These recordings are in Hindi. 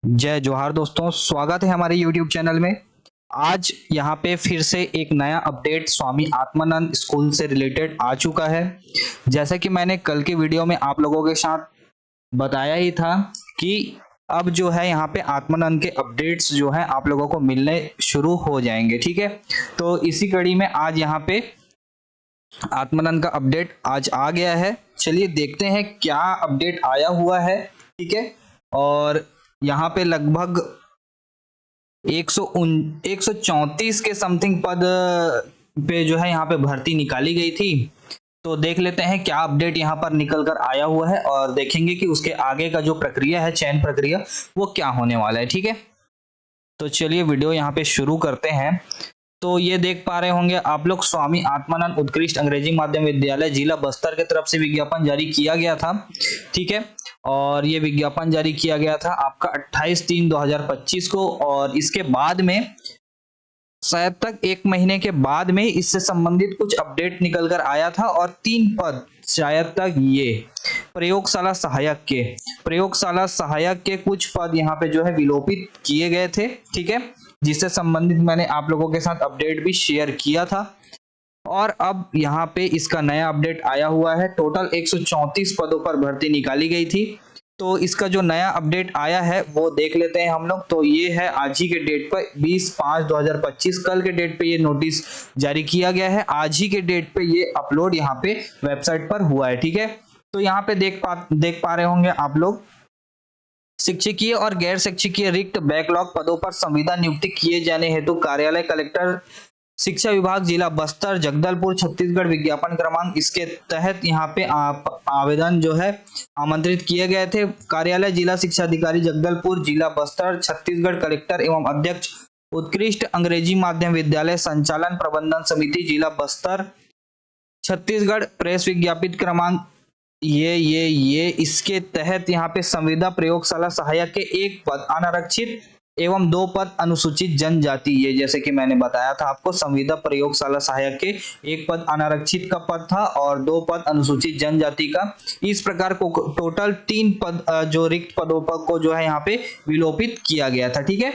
जय जोहार दोस्तों, स्वागत है हमारे YouTube चैनल में। आज यहाँ पे फिर से एक नया अपडेट स्वामी आत्मानंद स्कूल से रिलेटेड आ चुका है। जैसा कि मैंने कल के वीडियो में आप लोगों के साथ बताया ही था कि अब जो है यहाँ पे आत्मानंद के अपडेट्स जो है आप लोगों को मिलने शुरू हो जाएंगे। ठीक है, तो इसी कड़ी में आज यहाँ पे आत्मानंद का अपडेट आज आ गया है। चलिए देखते हैं क्या अपडेट आया हुआ है। ठीक है, और यहाँ पे लगभग 134 के समथिंग पद पे जो है यहाँ पे भर्ती निकाली गई थी। तो देख लेते हैं क्या अपडेट यहाँ पर निकल कर आया हुआ है और देखेंगे कि उसके आगे का जो प्रक्रिया है, चयन प्रक्रिया, वो क्या होने वाला है। ठीक है, तो चलिए वीडियो यहाँ पे शुरू करते हैं। तो ये देख पा रहे होंगे आप लोग, स्वामी आत्मानंद उत्कृष्ट अंग्रेजी माध्यम विद्यालय जिला बस्तर की तरफ से विज्ञापन जारी किया गया था। ठीक है, और ये विज्ञापन जारी किया गया था आपका 28/3/2025 को, और इसके बाद में शायद तक एक महीने के बाद में इससे संबंधित कुछ अपडेट निकल कर आया था और 3 पद शायद तक ये प्रयोगशाला सहायक के कुछ पद यहाँ पे जो है विलोपित किए गए थे। ठीक है, जिससे संबंधित मैंने आप लोगों के साथ अपडेट भी शेयर किया था और अब यहाँ पे इसका नया अपडेट आया हुआ है। टोटल 134 पदों पर भर्ती निकाली गई थी। तो इसका जो नया अपडेट आया है वो देख लेते हैं हम लोग। तो ये है आज ही के डेट पर 20/5/2025, कल के डेट पे ये नोटिस जारी किया गया है। आज ही के डेट पे ये अपलोड यहाँ पे वेबसाइट पर हुआ है। ठीक है, तो यहाँ पे देख पा रहे होंगे आप लोग, शिक्षकीय और गैर शिक्षकीय रिक्त बैकलॉग पदों पर संविदा नियुक्ति किए जाने हेतु कार्यालय कलेक्टर शिक्षा विभाग जिला बस्तर जगदलपुर छत्तीसगढ़ विज्ञापन क्रमांक इसके तहत यहाँ पे आवेदन जो है आमंत्रित किए गए थे। कार्यालय जिला शिक्षा अधिकारी जगदलपुर जिला बस्तर छत्तीसगढ़ कलेक्टर एवं अध्यक्ष उत्कृष्ट अंग्रेजी माध्यम विद्यालय संचालन प्रबंधन समिति जिला बस्तर छत्तीसगढ़ प्रेस विज्ञापित क्रमांक ये इसके तहत यहाँ पे संविदा प्रयोगशाला सहायक के 1 पद अनारक्षित एवं 2 पद अनुसूचित जनजाति, ये जैसे कि मैंने बताया था आपको, संविदा प्रयोगशाला सहायक के 1 पद अनारक्षित का पद था और 2 पद अनुसूचित जनजाति का। इस प्रकार को टोटल 3 पद जो रिक्त पदों पर को जो है यहाँ पे विलोपित किया गया था। ठीक है,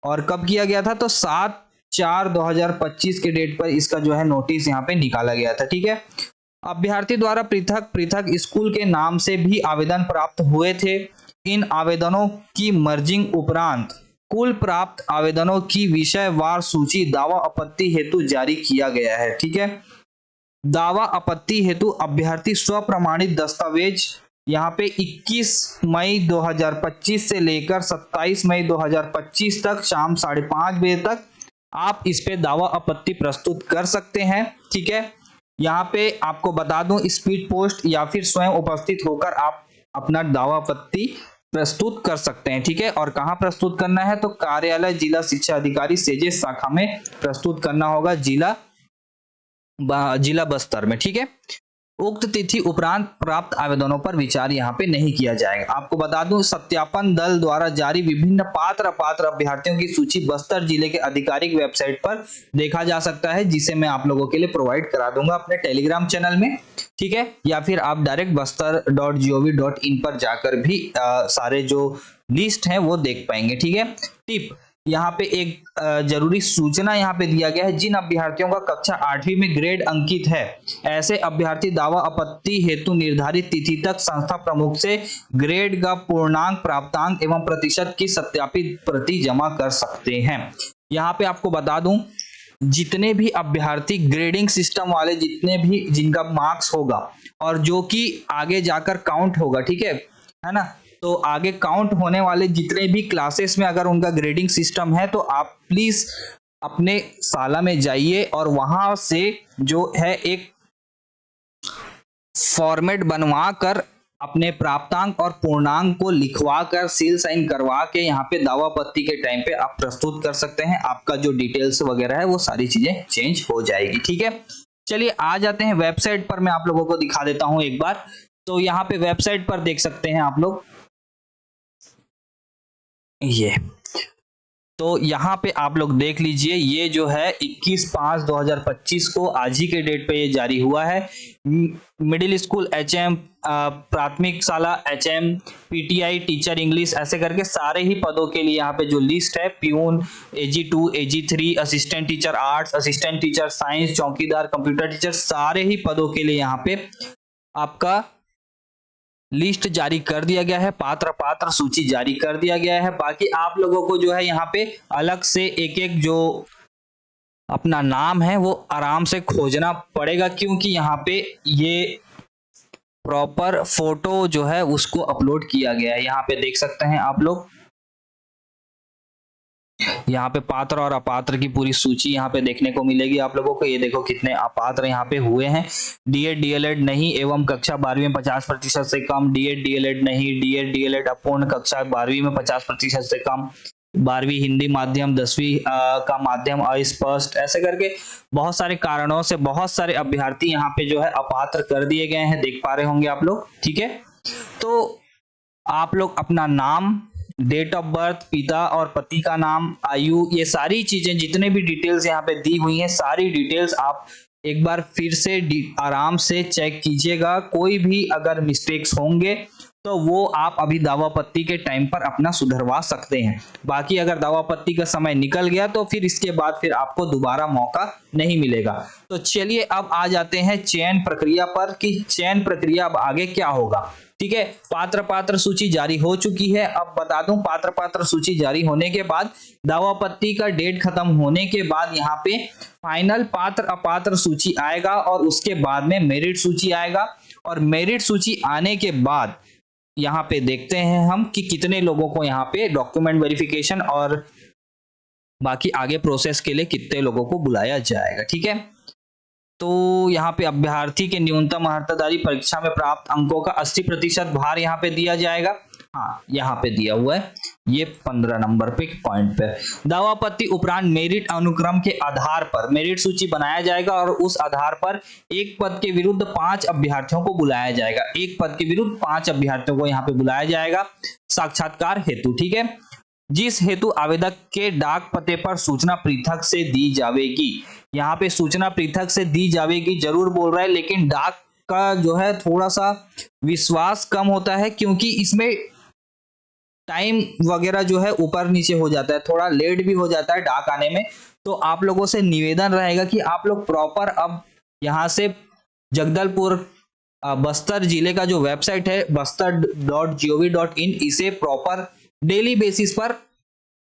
और कब किया गया था? तो 7/4/2025 के डेट पर इसका जो है नोटिस यहाँ पे निकाला गया था। ठीक है, अभ्यर्थी द्वारा पृथक पृथक स्कूल के नाम से भी आवेदन प्राप्त हुए थे। इन आवेदनों की मर्जिंग उपरांत कुल प्राप्त आवेदनों की विषयवार सूची दावा आपत्ति हेतु जारी किया गया है। ठीक है, दावा आपत्ति हेतु अभ्यर्थी स्वप्रमाणित दस्तावेज यहाँ पे 21 मई 2025 से लेकर 27 मई 2025 तक शाम 5:30 बजे तक आप इस पे दावा आपत्ति प्रस्तुत कर सकते हैं। ठीक है, यहाँ पे आपको बता दूं, स्पीड पोस्ट या फिर स्वयं उपस्थित होकर आप अपना दावा आपत्ति प्रस्तुत कर सकते हैं। ठीक है, और कहाँ प्रस्तुत करना है? तो कार्यालय जिला शिक्षा अधिकारी सेजे शाखा में प्रस्तुत करना होगा, जिला बस्तर में। ठीक है, उक्त तिथि उपरांत प्राप्त आवेदनों पर विचार यहाँ पे नहीं किया जाएगा। आपको बता दूं, सत्यापन दल द्वारा जारी विभिन्न पात्र अभ्यर्थियों की सूची बस्तर जिले के आधिकारिक वेबसाइट पर देखा जा सकता है, जिसे मैं आप लोगों के लिए प्रोवाइड करा दूंगा अपने टेलीग्राम चैनल में। ठीक है, या फिर आप डायरेक्ट bastar.gov.in पर जाकर भी सारे जो लिस्ट है वो देख पाएंगे। ठीक है, टिप यहाँ पे एक जरूरी सूचना यहाँ पे दिया गया है, जिन अभ्यर्थियों का कक्षा 8वीं में ग्रेड अंकित है, ऐसे अभ्यर्थी दावा आपत्ति हेतु निर्धारित तिथि तक संस्था प्रमुख से ग्रेड का पूर्णांक, प्राप्तांक एवं प्रतिशत की सत्यापित प्रति जमा कर सकते हैं। यहाँ पे आपको बता दूं, जितने भी अभ्यर्थी ग्रेडिंग सिस्टम वाले, जितने भी जिनका मार्क्स होगा और जो कि आगे जाकर काउंट होगा, ठीक है ना, तो आगे काउंट होने वाले जितने भी क्लासेस में अगर उनका ग्रेडिंग सिस्टम है, तो आप प्लीज अपने शाला में जाइए और वहां से जो है एक फॉर्मेट बनवा कर अपने प्राप्तांक और पूर्णांक को लिखवा कर सील साइन करवा के यहाँ पे दावा आपत्ति के टाइम पे आप प्रस्तुत कर सकते हैं। आपका जो डिटेल्स वगैरह है वो सारी चीजें चेंज हो जाएगी। ठीक है, चलिए आ जाते हैं वेबसाइट पर। मैं आप लोगों को दिखा देता हूं एक बार। तो यहाँ पे वेबसाइट पर देख सकते हैं आप लोग, ये तो यहाँ पे आप लोग देख लीजिए, ये जो है 21/5/2025 को आज ही के डेट पे ये जारी हुआ है। मिडिल स्कूल HM, प्राथमिक शाला HM, PTI टीचर इंग्लिश, ऐसे करके सारे ही पदों के लिए यहाँ पे जो लिस्ट है, peon, AG2, AG3, assistant teacher arts, assistant teacher science, चौकीदार, कंप्यूटर टीचर, सारे ही पदों के लिए यहाँ पे आपका लिस्ट जारी कर दिया गया है, पात्र सूची जारी कर दिया गया है। बाकी आप लोगों को जो है यहाँ पे अलग से एक एक जो अपना नाम है वो आराम से खोजना पड़ेगा, क्योंकि यहाँ पे ये प्रॉपर फोटो जो है उसको अपलोड किया गया है। यहाँ पे देख सकते हैं आप लोग, यहाँ पे पात्र और अपात्र की पूरी सूची यहाँ पे देखने को मिलेगी आप लोगों को। ये देखो कितने अपात्र यहाँ पे हुए हैं। डीएड डीएलएड नहीं एवं कक्षा 12वीं में 50% से कम, डीएड डीएलएड नहीं, डीएड डीएलएड अपूर्ण कक्षा 12वीं में 50% से कम, 12वीं हिंदी माध्यम, 10वीं का माध्यम अस्पष्ट, ऐसे करके बहुत सारे कारणों से बहुत सारे अभ्यर्थी यहाँ पे जो है अपात्र कर दिए गए हैं, देख पा रहे होंगे आप लोग। ठीक है, तो आप लोग अपना नाम, डेट ऑफ बर्थ, पिता और पति का नाम, आयु, ये सारी चीजें जितने भी डिटेल्स यहाँ पे दी हुई हैं, सारी डिटेल्स आप एक बार फिर से आराम से चेक कीजिएगा। कोई भी अगर मिस्टेक्स होंगे तो वो आप अभी दावापत्ती के टाइम पर अपना सुधरवा सकते हैं। बाकी अगर दावापत्ती का समय निकल गया तो फिर इसके बाद फिर आपको दोबारा मौका नहीं मिलेगा। तो चलिए अब आ जाते हैं चयन प्रक्रिया पर कि चयन प्रक्रिया अब आगे क्या होगा। ठीक है, पात्र सूची जारी हो चुकी है। अब बता दूं, पात्र सूची जारी होने के बाद दावापत्ती का डेट खत्म होने के बाद यहाँ पे फाइनल पात्र अपात्र सूची आएगा और उसके बाद में मेरिट सूची आएगा। और मेरिट सूची आने के बाद यहाँ पे देखते हैं हम कि कितने लोगों को यहाँ पे डॉक्यूमेंट वेरिफिकेशन और बाकी आगे प्रोसेस के लिए कितने लोगों को बुलाया जाएगा। ठीक है, तो यहाँ पे अभ्यर्थी के न्यूनतम अर्हताधारी परीक्षा में प्राप्त अंकों का 80% भार यहाँ पे दिया जाएगा। हाँ, यहाँ पे दिया हुआ है, ये 15 नंबर पे पॉइंट पे। दावापत्ती उपरांत मेरिट अनुक्रम के आधार पर मेरिट सूची बनाया जाएगा और उस आधार पर एक पद के विरुद्ध 5 अभ्यर्थियों को बुलाया जाएगा। एक पद के विरुद्ध 5 अभ्यर्थियों को यहाँ पे बुलाया जाएगा साक्षात्कार हेतु। ठीक है, जिस हेतु आवेदक के डाक पते पर सूचना पृथक से दी जाएगी। यहाँ पे सूचना पृथक से दी जाएगी जरूर बोल रहा है, लेकिन डाक का जो है थोड़ा सा विश्वास कम होता है, क्योंकि इसमें टाइम वगैरह जो है ऊपर नीचे हो जाता है, थोड़ा लेट भी हो जाता है डाक आने में। तो आप लोगों से निवेदन रहेगा कि आप लोग प्रॉपर अब यहाँ से जगदलपुर बस्तर जिले का जो वेबसाइट है bastar.gov.in, इसे प्रॉपर डेली बेसिस पर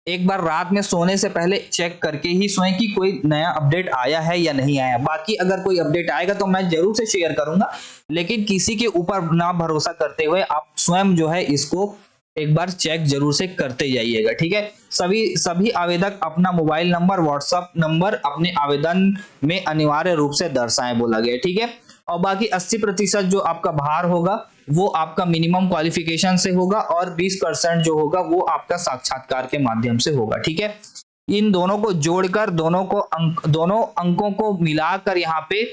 एक बार रात में सोने से पहले चेक करके ही सोएं कि कोई नया अपडेट आया है या नहीं आया। बाकी अगर कोई अपडेट आएगा तो मैं जरूर से शेयर करूंगा, लेकिन किसी के ऊपर ना भरोसा करते हुए आप स्वयं जो है इसको एक बार चेक जरूर से करते जाइएगा। ठीक है, सभी आवेदक अपना मोबाइल नंबर, व्हाट्सएप नंबर अपने आवेदन में अनिवार्य रूप से दर्शाएं बोला गया। ठीक है, और बाकी 80% जो आपका भार होगा वो आपका मिनिमम क्वालिफिकेशन से होगा और 20% जो होगा वो आपका साक्षात्कार के माध्यम से होगा। ठीक है, इन दोनों को जोड़कर दोनों अंकों को मिलाकर यहाँ पे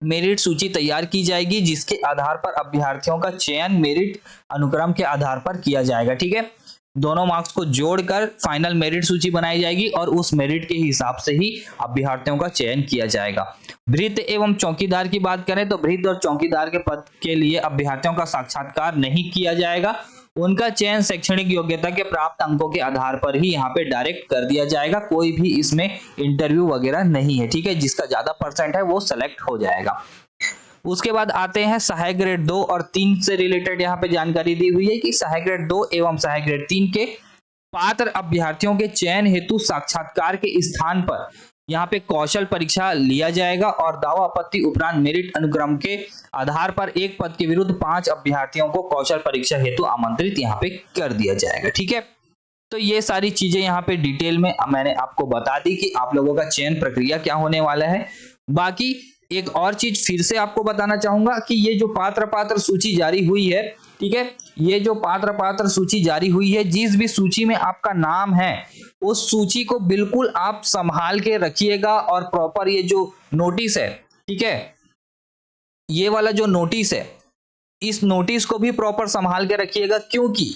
मेरिट सूची तैयार की जाएगी, जिसके आधार पर अभ्यर्थियों का चयन मेरिट अनुक्रम के आधार पर किया जाएगा। ठीक है, दोनों मार्क्स को जोड़कर फाइनल मेरिट सूची बनाई जाएगी और उस मेरिट के हिसाब से ही अभ्यर्थियों का चयन किया जाएगा। भृत्य एवं चौकीदार की बात करें तो भृत्य और चौकीदार के पद के लिए अभ्यर्थियों का साक्षात्कार नहीं किया जाएगा। उनका चयन शैक्षणिक योग्यता के प्राप्त अंकों के आधार पर ही यहाँ पे डायरेक्ट कर दिया जाएगा। कोई भी इसमें इंटरव्यू वगैरह नहीं है। ठीक है, जिसका ज्यादा परसेंट है वो सेलेक्ट हो जाएगा। उसके बाद आते हैं सहायक ग्रेड 2 और 3 से रिलेटेड यहाँ पे जानकारी दी हुई है कि सहायक ग्रेड 2 एवं सहायक ग्रेड 3 के पात्र अभ्यर्थियों के चयन हेतु साक्षात्कार के स्थान पर यहाँ पे कौशल परीक्षा लिया जाएगा और दावा आपत्ति उपरांत मेरिट अनुक्रम के आधार पर एक पद के विरुद्ध 5 अभ्यर्थियों को कौशल परीक्षा हेतु आमंत्रित यहाँ पे कर दिया जाएगा। ठीक है, तो ये सारी चीजें यहाँ पे डिटेल में मैंने आपको बता दी कि आप लोगों का चयन प्रक्रिया क्या होने वाला है। बाकी एक और चीज फिर से आपको बताना चाहूंगा कि ये जो पात्र सूची जारी हुई है, ठीक है, ये जो पात्र सूची जारी हुई है, जिस भी सूची में आपका नाम है उस सूची को बिल्कुल आप संभाल के रखिएगा और प्रॉपर ये जो नोटिस है, ठीक है, ये वाला जो नोटिस है, इस नोटिस को भी प्रॉपर संभाल के रखिएगा, क्योंकि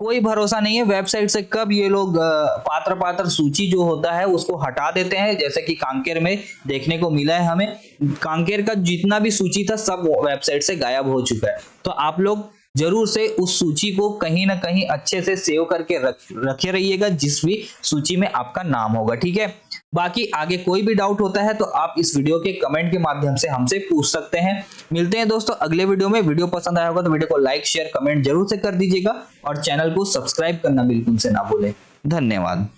कोई भरोसा नहीं है वेबसाइट से कब ये लोग पात्र सूची जो होता है उसको हटा देते हैं। जैसे कि कांकेर में देखने को मिला है हमें, कांकेर का जितना भी सूची था सब वेबसाइट से गायब हो चुका है। तो आप लोग जरूर से उस सूची को कहीं ना कहीं अच्छे से सेव करके रखे रहिएगा जिस भी सूची में आपका नाम होगा, ठीक है। बाकी आगे कोई भी डाउट होता है तो आप इस वीडियो के कमेंट के माध्यम से हमसे पूछ सकते हैं। मिलते हैं दोस्तों अगले वीडियो में। वीडियो पसंद आया होगा तो वीडियो को लाइक शेयर कमेंट जरूर से कर दीजिएगा और चैनल को सब्सक्राइब करना बिल्कुल से ना भूलें। धन्यवाद।